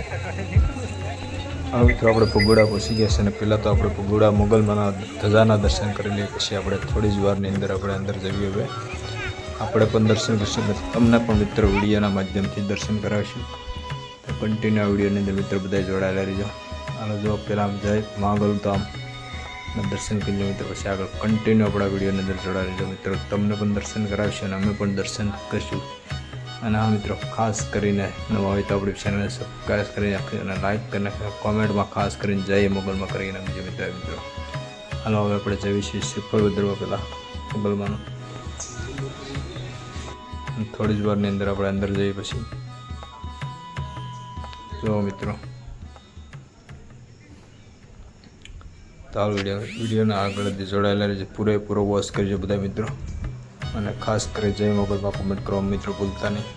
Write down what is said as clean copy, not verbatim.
હા મિત્રો, આપણે પગોડા પહોંચી ગયા છે અને પહેલાં તો આપણે પગોડા મોગલમાના ધજાના દર્શન કરી લઈએ, પછી આપણે થોડી જ વારની અંદર આપણે અંદર જઈએ. હવે આપણે પણ દર્શન કરશું, તમને પણ મિત્રો વિડીયોના માધ્યમથી દર્શન કરાવીશું. તો કન્ટિન્યુ આ વિડીયોની અંદર મિત્રો બધા જોડાયેલા રહીજો. હાલો જો પહેલાં જય મહાગલધામ દર્શન કરી લો મિત્રો, પછી આગળ કન્ટિન્યુ આપણા વિડીયોની અંદર જોડાયેલા રહીજો મિત્રો. તમને પણ દર્શન કરાવીશું અને અમે પણ દર્શન કરીશું. અને હા મિત્રો, ખાસ કરીને નવા હોય તો આપણી ચેનલને સબસ્ક્રાઈબ કરી નાખજો અને લાઈક કરી નાખજો. કોમેન્ટમાં ખાસ કરીને જય મોગલમાં કરી નાખજો મિત્રો. હાલો હવે આપણે જઈએ છીએ શ્રીફળ વધારવા પહેલાં મોગલમાંનું. થોડી જ વારની અંદર આપણે અંદર જઈએ પછી જો મિત્રો. તો આ વિડીયોના આગળ જોડાયેલા રહેજો, પૂરેપૂરો વોચ કરજો બધા મિત્રો. અને ખાસ કરી જય મોગલમાં કોમેન્ટ કરવા મિત્રો ભૂલતા નહીં.